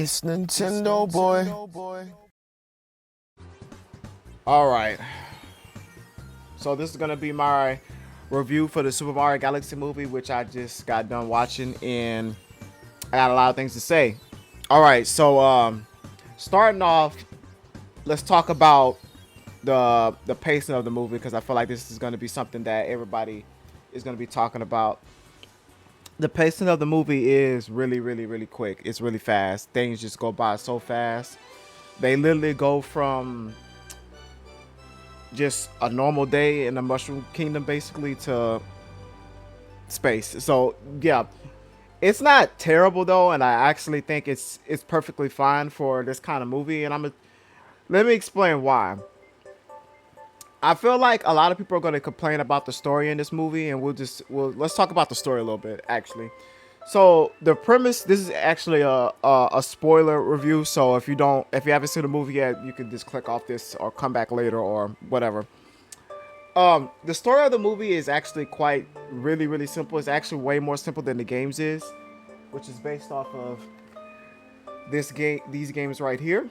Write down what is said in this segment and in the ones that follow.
It's Nintendo boy. All right. So this is gonna be my review for the Super Mario Galaxy movie, which I just got done watching, and I got a lot of things to say. All right. So starting off, let's talk about the pacing of the movie because I feel like this is gonna be something that everybody is gonna be talking about. The pacing of the movie is really, really, really quick. It's really fast. Things just go by so fast. They literally go from just a normal day in the Mushroom Kingdom basically to space. So yeah, it's not terrible though, and I actually think it's perfectly fine for this kind of movie. And let me explain why. I feel like a lot of people are going to complain about the story in this movie, and let's talk about the story a little bit actually. So the premise, this is actually a spoiler review. So if you haven't seen the movie yet, you can just click off this or come back later or whatever. The story of the movie is actually quite really, really simple. It's actually way more simple than the games is, which is based off of these games right here.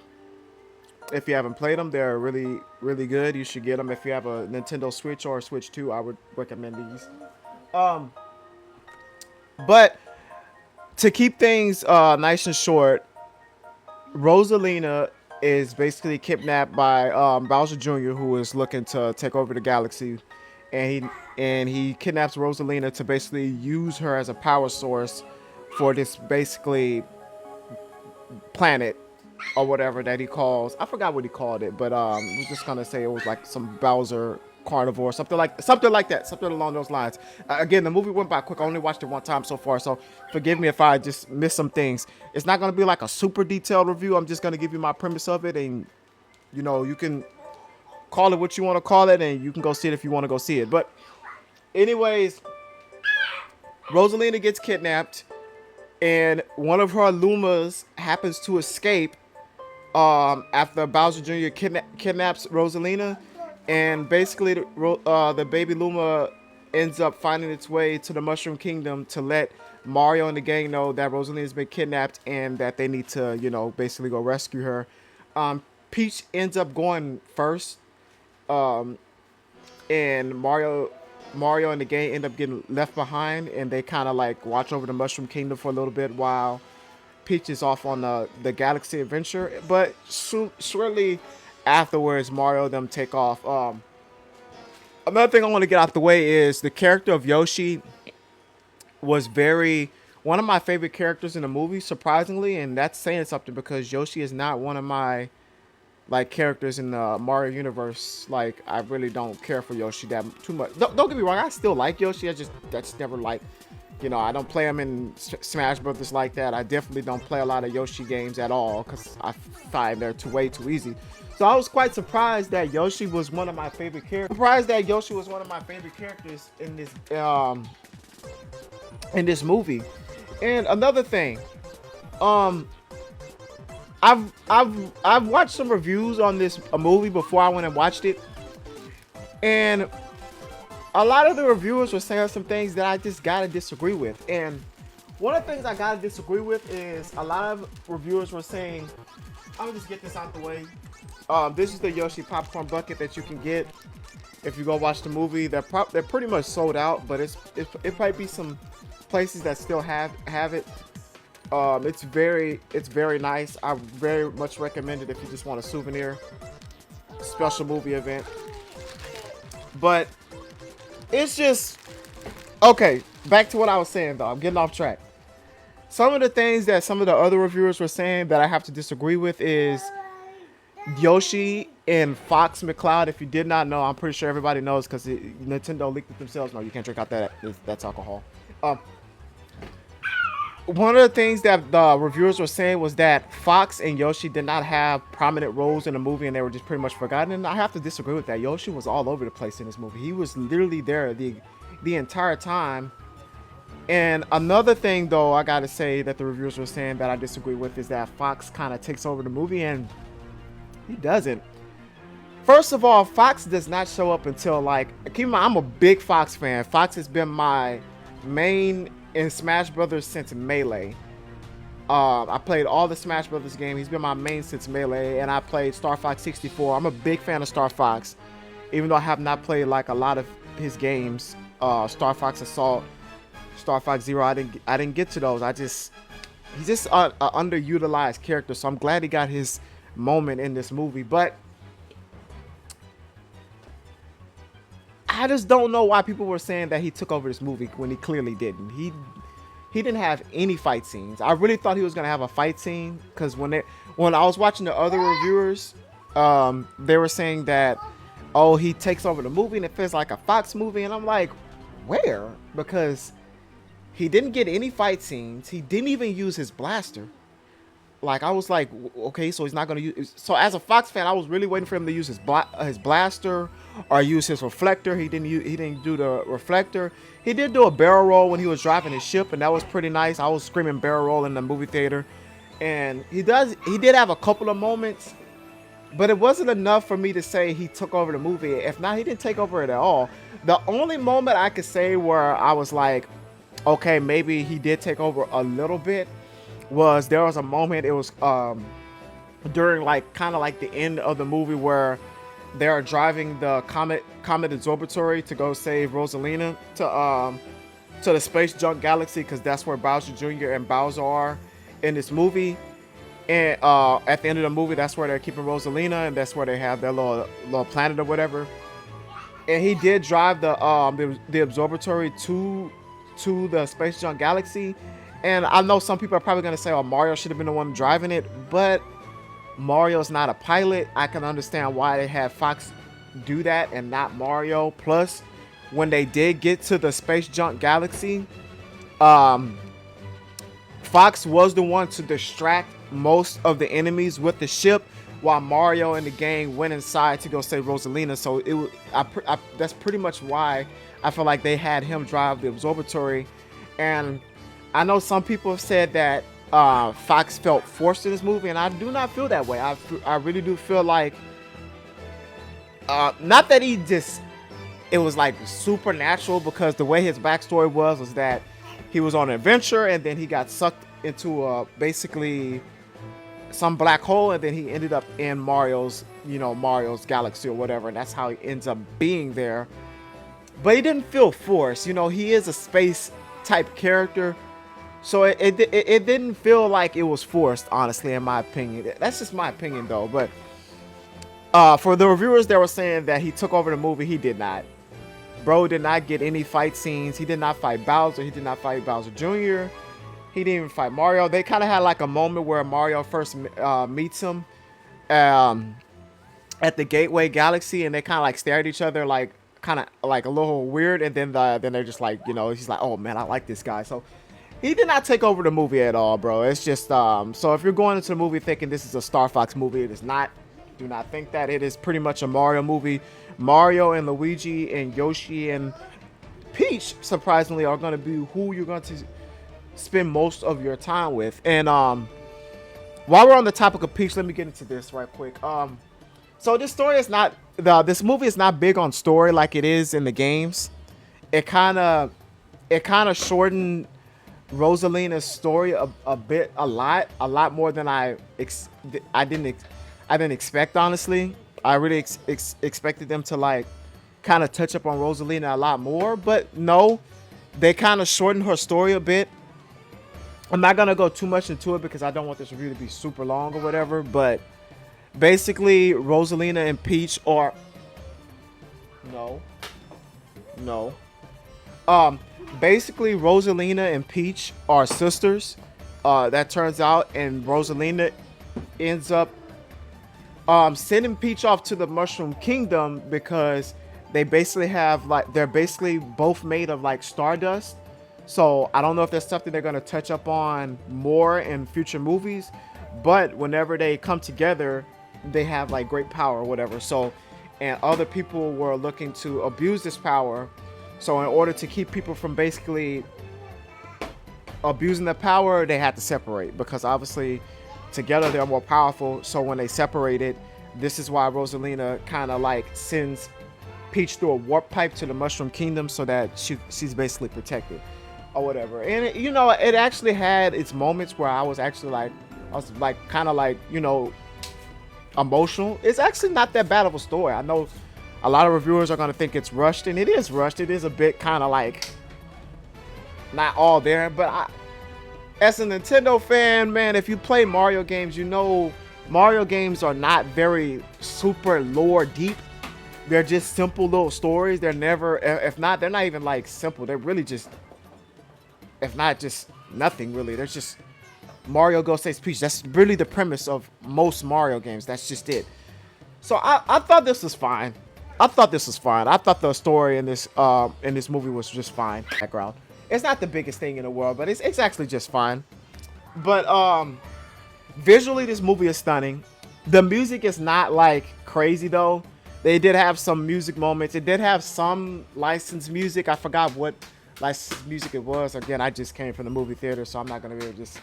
If you haven't played them, they're really, really good. You should get them if you have a Nintendo Switch or a Switch 2. I would recommend these. Um, but to keep things nice and short, Rosalina is basically kidnapped by Bowser Jr., who is looking to take over the galaxy, and he kidnaps Rosalina to basically use her as a power source for this basically planet or whatever that he calls. I forgot what he called it, but we're just gonna say it was like some Bowser carnivore, something like that, something along those lines. Again, the movie went by quick. I only watched it one time so far, so forgive me if I just missed some things. It's not gonna be like a super detailed review. I'm just gonna give you my premise of it, and you can call it what you want to call it, and you can go see it if you want to go see it. But anyways, Rosalina gets kidnapped, and one of her Lumas happens to escape after Bowser Jr. Kidnaps Rosalina, and basically the baby Luma ends up finding its way to the Mushroom Kingdom to let Mario and the gang know that Rosalina has been kidnapped and that they need to, basically go rescue her. Peach ends up going first, and Mario and the gang end up getting left behind, and they kind of like watch over the Mushroom Kingdom for a little bit while Peach is off on the Galaxy adventure. But shortly afterwards, Mario and them take off. Another thing I want to get out the way is the character of Yoshi was very one of my favorite characters in the movie, surprisingly, and that's saying something because Yoshi is not one of my like characters in the Mario universe. Like I really don't care for Yoshi that too much. Don't get me wrong, I still like Yoshi. That's never like, I don't play him in Smash Brothers like that. I definitely don't play a lot of Yoshi games at all because I find they're way too easy. So I was quite surprised that Yoshi was one of my favorite characters. Surprised that Yoshi was one of my favorite characters in this movie. And another thing, um, I've watched some reviews on this movie before I went and watched it, and a lot of the reviewers were saying some things that I just gotta disagree with. And one of the things I gotta disagree with is a lot of reviewers were saying, "I'm gonna just get this out the way. This is the Yoshi popcorn bucket that you can get if you go watch the movie. They're pretty much sold out, but it might be some places that still have it. It's very nice. I very much recommend it if you just want a souvenir, special movie event. But it's just okay. Back to what I was saying though. I'm getting off track. Some of the things that some of the other reviewers were saying that I have to disagree with is Yoshi and Fox McCloud. If you did not know, I'm pretty sure everybody knows because Nintendo leaked it themselves. No, you can't drink out that's alcohol. One of the things that the reviewers were saying was that Fox and Yoshi did not have prominent roles in the movie and they were just pretty much forgotten. And I have to disagree with that. Yoshi was all over the place in this movie. He was literally there the entire time. And another thing, though, I gotta say that the reviewers were saying that I disagree with is that Fox kind of takes over the movie, and he doesn't. First of all, Fox does not show up until like, keep in mind, I'm a big Fox fan. Fox has been my main in Smash Brothers since Melee. I played all the Smash Brothers games. He's been my main since Melee, and I played Star Fox 64. I'm a big fan of Star Fox, even though I have not played like a lot of his games. Star Fox Assault, Star Fox Zero. I didn't get to those. He's just an underutilized character, so I'm glad he got his moment in this movie. But I just don't know why people were saying that he took over this movie when he clearly didn't. He didn't have any fight scenes. I really thought he was gonna have a fight scene because when I was watching the other reviewers, they were saying that, oh, he takes over the movie and it feels like a Fox movie, and I'm like, where? Because he didn't get any fight scenes. He didn't even use his blaster. Like, I was like, okay, so he's not gonna use. So as a Fox fan, I was really waiting for him to use his blaster or use his reflector. He didn't do the reflector. He did do a barrel roll when he was driving his ship, and that was pretty nice. I was screaming barrel roll in the movie theater, and he did have a couple of moments, but it wasn't enough for me to say he took over the movie. If not, he didn't take over it at all. The only moment I could say where I was like, okay, maybe he did take over a little bit, was there was a moment, it was during like kind of like the end of the movie where they're driving the Comet Observatory to go save Rosalina to the Space Junk Galaxy, because that's where Bowser Jr. and Bowser are in this movie. And at the end of the movie, that's where they're keeping Rosalina, and that's where they have their little planet or whatever. And he did drive the observatory to the Space Junk Galaxy. And I know some people are probably going to say, oh, Mario should have been the one driving it, but Mario's not a pilot. I can understand why they had Fox do that and not Mario. Plus, when they did get to the Space Junk Galaxy, Fox was the one to distract most of the enemies with the ship, while Mario and the gang went inside to go save Rosalina. So that's pretty much why I feel like they had him drive the observatory. And I know some people have said that Fox felt forced in this movie, and I do not feel that way. I really do feel like, not that it was like supernatural, because the way his backstory was that he was on an adventure and then he got sucked into basically some black hole, and then he ended up in Mario's galaxy or whatever, and that's how he ends up being there. But he didn't feel forced. He is a space type character, so it didn't feel like it was forced, honestly, in my opinion. That's just my opinion though. But for the reviewers that were saying that he took over the movie, he did not. Bro did not get any fight scenes. He did not fight Bowser. He did not fight Bowser Jr. He didn't even fight Mario. They kind of had like a moment where Mario first meets him at the Gateway Galaxy, and they kind of like stare at each other like kind of like a little weird, and then they're just like, he's like, oh man, I like this guy. So he did not take over the movie at all, bro. It's just so if you're going into the movie thinking this is a Star Fox movie, it is not. Do not think that. It is pretty much a Mario movie. Mario and Luigi and Yoshi and Peach, surprisingly, are going to be who you're going to spend most of your time with. And while we're on the topic of Peach, let me get into this right quick. So this movie is not big on story like it is in the games. It kind of shortened Rosalina's story a lot more than I didn't expect, honestly. I really expected them to like kind of touch up on Rosalina a lot more, but no, they kind of shortened her story a bit. I'm not gonna go too much into it because I don't want this review to be super long or whatever, but basically Rosalina and Peach are basically Rosalina and Peach are sisters. That turns out, and Rosalina ends up sending Peach off to the Mushroom Kingdom because they're basically both made of like stardust. So I don't know if that's something they're going to touch up on more in future movies, but whenever they come together, they have like great power or whatever. So, and other people were looking to abuse this power. So in order to keep people from basically abusing the power, they had to separate, because obviously together they're more powerful. So when they separated, this is why Rosalina kind of like sends Peach through a warp pipe to the Mushroom Kingdom so that she's basically protected. or whatever. And you know, it actually had its moments where I was actually like, I was like kind of like, you know, emotional. It's actually not that bad of a story. I know a lot of reviewers are gonna think it's rushed, and it is rushed. It is a bit kind of like not all there, but as a Nintendo fan, man, if you play Mario games, you know Mario games are not very super lore deep. They're just simple little stories. They're never, if not, they're not even like simple. They're really just, if not just nothing really. They're just Mario Go Saves Peach. That's really the premise of most Mario games. That's just it. So I thought this was fine. I thought this was fine. I thought the story in this movie was just fine. Background. It's not the biggest thing in the world, but it's actually just fine. But visually, this movie is stunning. The music is not like crazy though. They did have some music moments. It did have some licensed music. I forgot what licensed music it was. Again, I just came from the movie theater, so I'm not gonna be able to just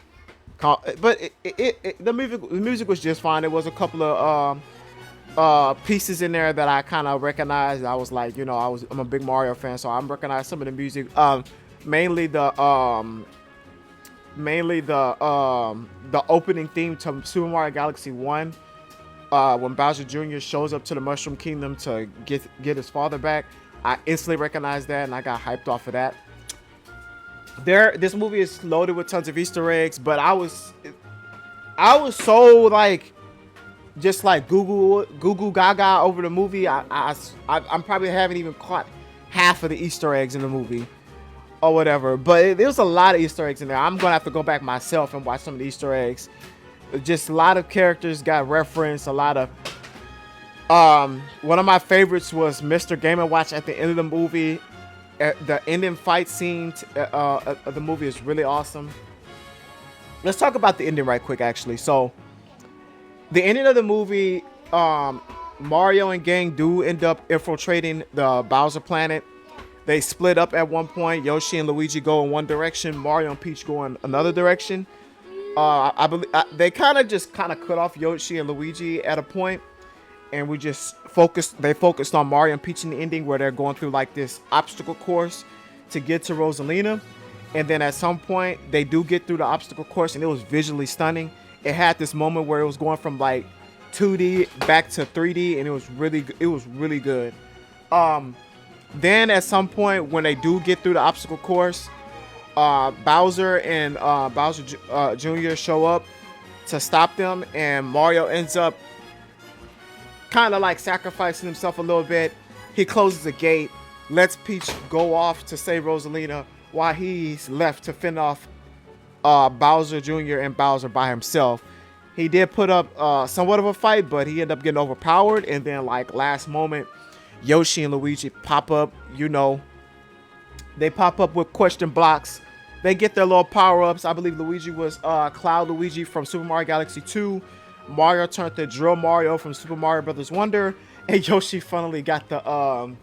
call. But the music was just fine. There was a couple of pieces in there that I kind of recognized. I was like, you know, I'm a big Mario fan, so I'm recognizing some of the music. Mainly the opening theme to Super Mario Galaxy 1. When Bowser Jr. shows up to the Mushroom Kingdom to get his father back, I instantly recognized that, and I got hyped off of that. This movie is loaded with tons of Easter eggs, but I was so like, just like Google Gaga over the movie. I'm probably haven't even caught half of the Easter eggs in the movie or whatever. But there's a lot of Easter eggs in there. I'm gonna have to go back myself and watch some of the Easter eggs. Just a lot of characters got referenced. A lot of one of my favorites was Mr. Game & Watch at the end of the movie. The ending fight scene of the movie is really awesome. Let's talk about the ending right quick, actually. So the ending of the movie, Mario and gang do end up infiltrating the Bowser planet. They split up at one point. Yoshi and Luigi go in one direction. Mario and Peach go in another direction. I believe they kind of cut off Yoshi and Luigi at a point, and we just focused. They focused on Mario and Peach in the ending, where they're going through like this obstacle course to get to Rosalina, and then at some point they do get through the obstacle course, and it was visually stunning. It had this moment where it was going from like 2D back to 3D, and it was really good. Then at some point when they do get through the obstacle course, Bowser and Bowser Jr. show up to stop them, and Mario ends up kind of like sacrificing himself a little bit. He closes the gate, lets Peach go off to save Rosalina, while he's left to fend off Bowser Jr. and Bowser by himself. He did put up somewhat of a fight, but he ended up getting overpowered, and then like last moment, Yoshi and Luigi pop up. You know, they pop up with question blocks. They get their little power-ups. I believe Luigi was Cloud Luigi from Super Mario Galaxy 2. Mario turned to Drill Mario from Super Mario Brothers Wonder. And Yoshi finally got the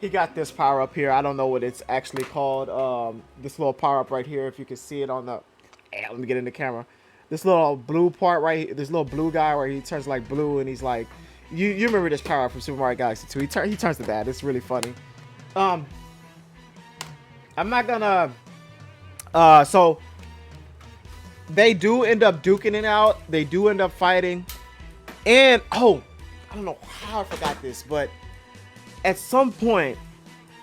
he got this power-up here. I don't know what it's actually called. This little power-up right here, if you can see it on the... let me get in the camera. This little blue part right here, this little blue guy where he turns like blue, and he's like... You remember this power-up from Super Mario Galaxy 2. He turns to that. It's really funny. I'm not gonna... so they do end up duking it out. They do end up fighting. And, I don't know how I forgot this, but at some point,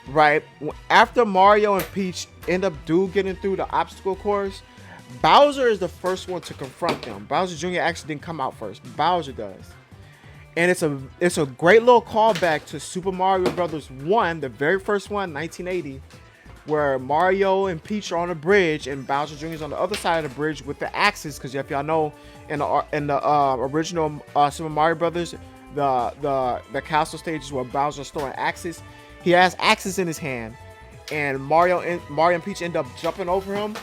right, after Mario and Peach end up getting through the obstacle course, Bowser is the first one to confront them. Bowser Jr. actually didn't come out first. Bowser does. And it's a great little callback to Super Mario Brothers 1, the very first one, 1980, where Mario and Peach are on a bridge and Bowser Jr. is on the other side of the bridge with the axes. Because if y'all know, in the original Super Mario Brothers, the castle stages where Bowser's throwing axes, he has axes in his hand, and Mario and Peach end up jumping over him,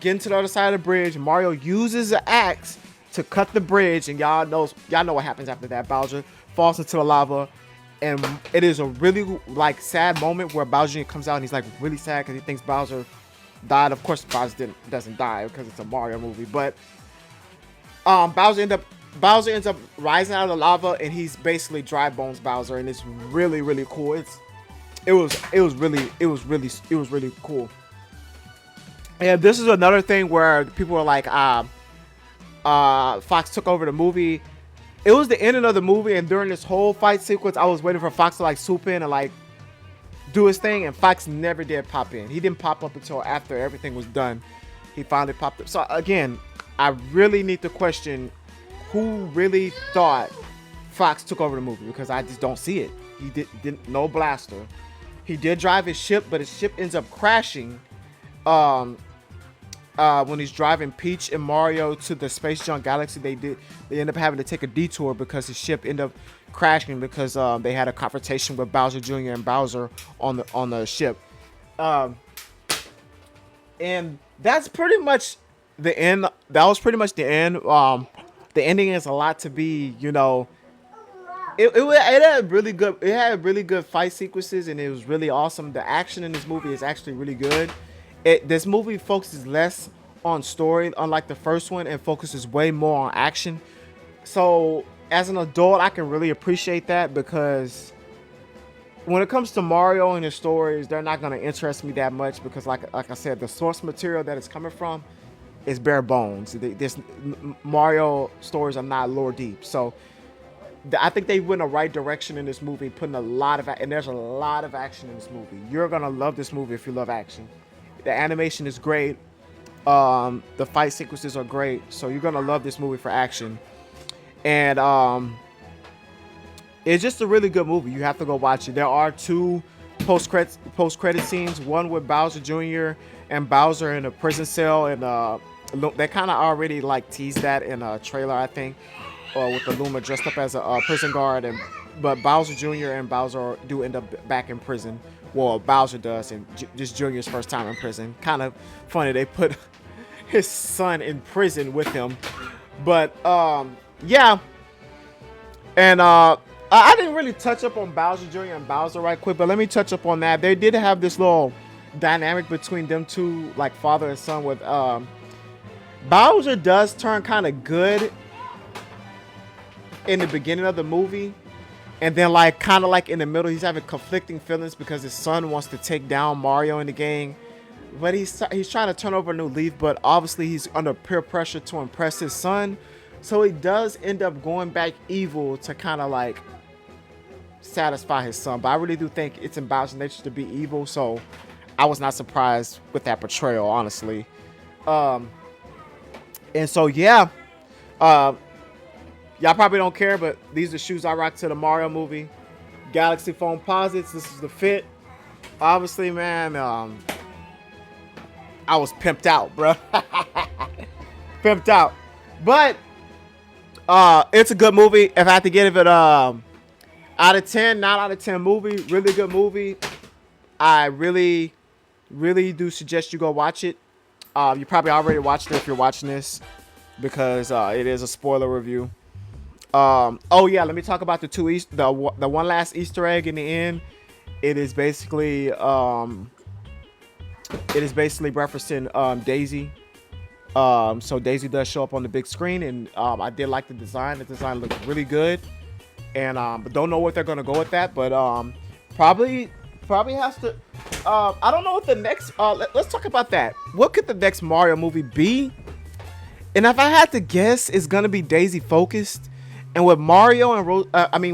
getting to the other side of the bridge. Mario uses the axe to cut the bridge, and y'all know what happens after that. Bowser falls into the lava, and it is a really like sad moment where Bowser comes out and he's like really sad because he thinks Bowser died. Of course, Bowser doesn't die because it's a Mario movie, but Bowser ends up rising out of the lava, and he's basically dry bones Bowser, and it's really cool. It was really cool. And this is another thing where people were like, Fox took over the movie. It was the ending of the movie, and during this whole fight sequence, I was waiting for Fox to like swoop in and like do his thing, and Fox never did pop in. He didn't pop up until after everything was done. He finally popped up. So again, I really need to question who really thought Fox took over the movie, because I just don't see it. He didn't no blaster. He did drive his ship, but his ship ends up crashing. When he's driving Peach and Mario to the Space Junk Galaxy, they end up having to take a detour because his ship ended up crashing because they had a confrontation with Bowser Jr. and Bowser on the ship. And that's pretty much the end. That was pretty much the end. The ending is a lot to be, it had really good. It had really good fight sequences, and it was really awesome. The action in this movie is actually really good. This movie focuses less on story, unlike the first one, and focuses way more on action. So as an adult, I can really appreciate that, because when it comes to Mario and his stories, they're not going to interest me that much, because like I said, the source material that it's coming from is bare bones. Mario stories are not lore deep. So I think they went the right direction in this movie, putting a lot of, and there's a lot of action in this movie. You're gonna love this movie if you love action. The animation is great. The fight sequences are great. So you're gonna love this movie for action. And it's just a really good movie. You have to go watch it. There are two post-credit scenes. One with Bowser Jr. and Bowser in a prison cell, and they kind of already like teased that in a trailer, I think. With the Luma dressed up as a prison guard, but Bowser Jr. and Bowser do end up back in prison. Well, Bowser does, and just Jr.'s first time in prison. Kind of funny they put his son in prison with him, but yeah. And I didn't really touch up on Bowser Jr. and Bowser right quick, but let me touch up on that. They did have this little dynamic between them two, like father and son. With Bowser does turn kind of good in the beginning of the movie, and then like kind of like in the middle, he's having conflicting feelings because his son wants to take down Mario in the game, but he's trying to turn over a new leaf, but obviously he's under peer pressure to impress his son, so he does end up going back evil to kind of like satisfy his son. But I really do think it's in Bowser's nature to be evil, so I was not surprised with that portrayal, honestly. And so yeah, y'all probably don't care, but these are shoes I rock to the Mario movie. Galaxy foam posits. This is the fit. Obviously, man, I was pimped out, bro. Pimped out. But it's a good movie. If I had to give it out of 10, not out of 10 movie, really good movie. I really, really do suggest you go watch it. You probably already watched it if you're watching this, because it is a spoiler review. Oh yeah, let me talk about the one last Easter egg in the end. It is basically referencing Daisy. So Daisy does show up on the big screen, and I did like the design. The design looked really good, and but don't know what they're gonna go with that. But probably has to. I don't know what the next. Let's talk about that. What could the next Mario movie be? And if I had to guess, it's gonna be Daisy focused. And with Mario and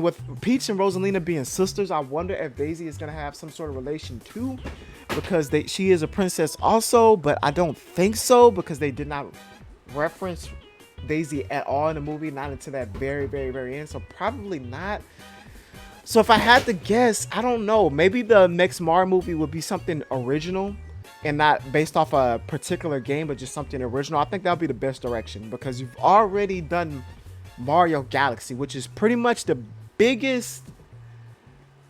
with Peach and Rosalina being sisters, I wonder if Daisy is gonna have some sort of relation too, because she is a princess also. But I don't think so, because they did not reference Daisy at all in the movie, not until that very, very, very end. So probably not. So if I had to guess, I don't know. Maybe the next Mario movie would be something original and not based off a particular game, but just something original. I think that would be the best direction, because you've already done Mario Galaxy, which is pretty much the biggest.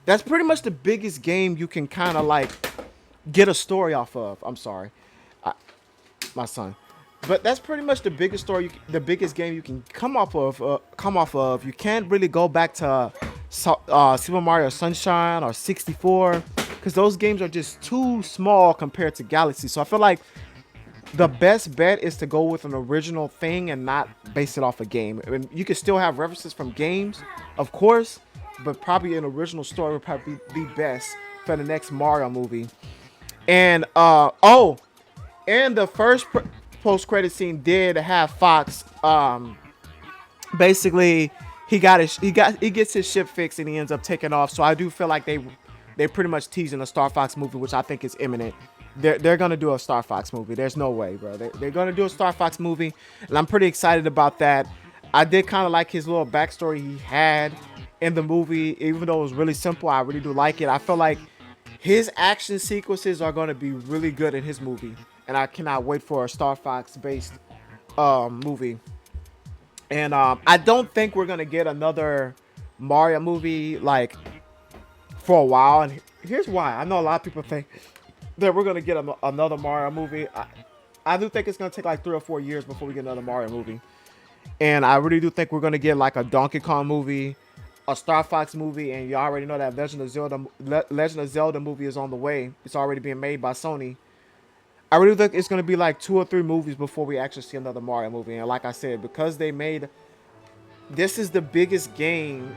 That's pretty much the biggest game you can kind of like get a story off of. I'm sorry, my son, but that's pretty much the biggest story, the biggest game you can come off of. You can't really go back to Super Mario Sunshine or 64, because those games are just too small compared to Galaxy. So I feel like the best bet is to go with an original thing and not base it off a game. I mean, you can still have references from games, of course, but probably an original story would probably be best for the next Mario movie. And And the first post-credit scene did have Fox. Basically, he gets his ship fixed and he ends up taking off. So I do feel like they pretty much teasing a Star Fox movie, which I think is imminent. They're gonna do a Star Fox movie. There's no way, bro. They're gonna do a Star Fox movie, and I'm pretty excited about that. I did kind of like his little backstory he had in the movie, even though it was really simple. I really do like it. I feel like his action sequences are gonna be really good in his movie, and I cannot wait for a Star Fox based movie. And I don't think we're gonna get another Mario movie like for a while. And here's why. I know a lot of people think that we're gonna get another Mario movie. I do think it's gonna take like 3 or 4 years before we get another Mario movie. And I really do think we're gonna get like a Donkey Kong movie, a Star Fox movie, and you already know that Legend of Zelda movie is on the way. It's already being made by Sony. I really think it's gonna be like 2 or 3 movies before we actually see another Mario movie. And like I said, because they made this is the biggest game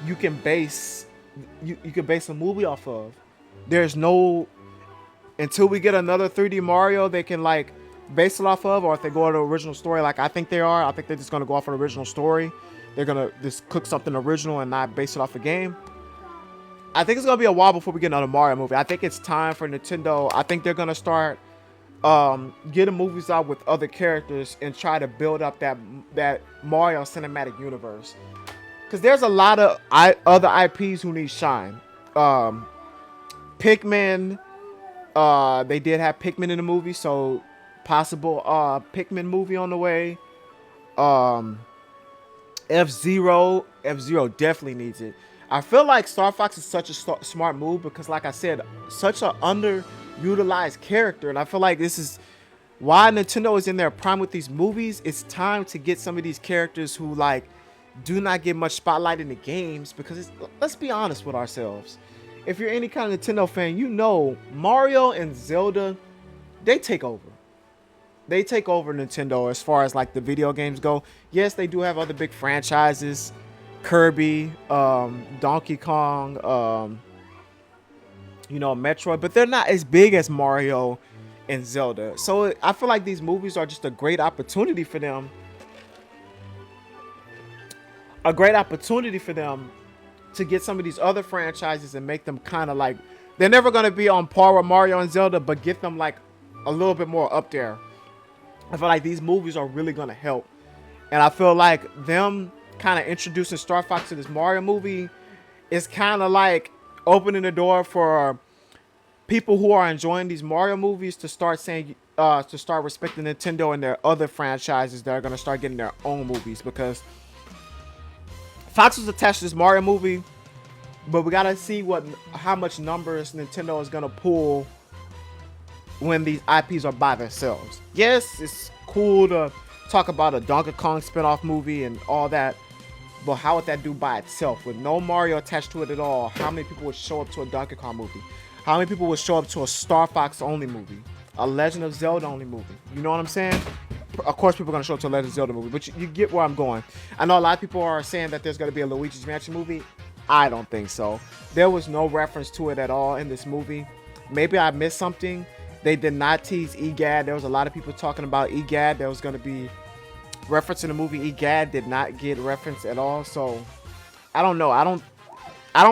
you can base you can base a movie off of. There's no until we get another 3D Mario they can like base it off of, or if they go to the original story like I think they are. I think they're just gonna go off an original story. They're gonna just cook something original and not base it off a game. I think it's gonna be a while before we get another Mario movie. I think it's time for Nintendo. I think they're gonna start getting movies out with other characters and try to build up that Mario cinematic universe. Because there's a lot of other IPs who need shine. Pikmin. They did have Pikmin in the movie, so possible Pikmin movie on the way. F-Zero definitely needs it. I feel like Star Fox is such a smart move because, like I said, such an underutilized character. And I feel like this is why Nintendo is in their prime with these movies. It's time to get some of these characters who, like, do not get much spotlight in the games because, let's be honest with ourselves. If you're any kind of Nintendo fan, you know Mario and Zelda, they take over. They take over Nintendo as far as, like, the video games go. Yes, they do have other big franchises. Kirby, Donkey Kong, Metroid, but they're not as big as Mario and Zelda. So I feel like these movies are just a great opportunity for them. A great opportunity for them to get some of these other franchises and make them kind of like, they're never going to be on par with Mario and Zelda, but get them like a little bit more up there. I feel like these movies are really going to help. And I feel like them kind of introducing Star Fox to this Mario movie is kind of like opening the door for people who are enjoying these Mario movies to start saying to start respecting Nintendo and their other franchises that are going to start getting their own movies, because Fox was attached to this Mario movie, but we got to see how much numbers Nintendo is going to pull when these IPs are by themselves. Yes, it's cool to talk about a Donkey Kong spin-off movie and all that, but how would that do by itself with no Mario attached to it at all? How many people would show up to a Donkey Kong movie? How many people would show up to a Star Fox only movie, a Legend of Zelda only movie? You know what I'm saying? Of course people are going to show up to a Legend of Zelda movie, but you get where I'm going. I know a lot of people are saying that there's going to be a Luigi's Mansion movie. I don't think so. There was no reference to it at all in this movie. Maybe I missed something. They did not tease EGAD. There was a lot of people talking about EGAD. There was going to be reference in the movie. EGAD did not get reference at all. So I don't know. I don't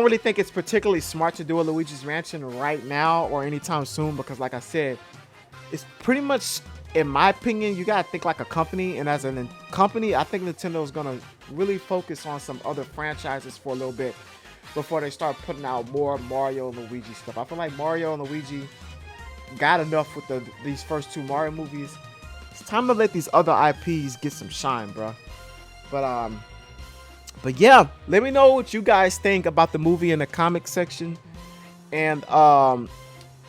really think it's particularly smart to do a Luigi's Mansion right now or anytime soon, because like I said, it's pretty much, in my opinion, you gotta think like a company, and as a company, I think Nintendo is gonna really focus on some other franchises for a little bit before they start putting out more Mario and Luigi stuff. I feel like Mario and Luigi got enough with these first 2 Mario movies. It's time to let these other IPs get some shine, bro. But yeah, let me know what you guys think about the movie in the comment section. And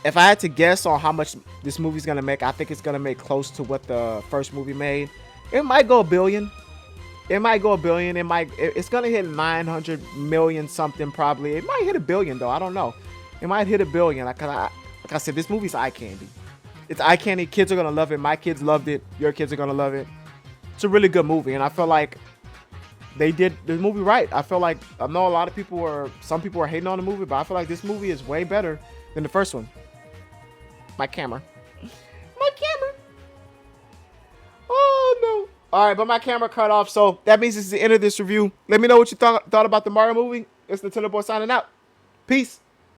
if I had to guess on how much this movie's gonna make, I think it's gonna make close to what the first movie made. It might go $1 billion. It might go $1 billion. It's gonna hit 900 million something probably. It might hit $1 billion though. I don't know. It might hit $1 billion. Like I said, this movie's eye candy. It's eye candy. Kids are gonna love it. My kids loved it. Your kids are gonna love it. It's a really good movie, and I feel like they did the movie right. I feel like, I know a lot of people some people are hating on the movie, but I feel like this movie is way better than the first one. My camera. All right, but my camera cut off, so that means this is the end of this review. Let me know what you thought about the Mario movie. It's Nintendo Boy signing out. Peace.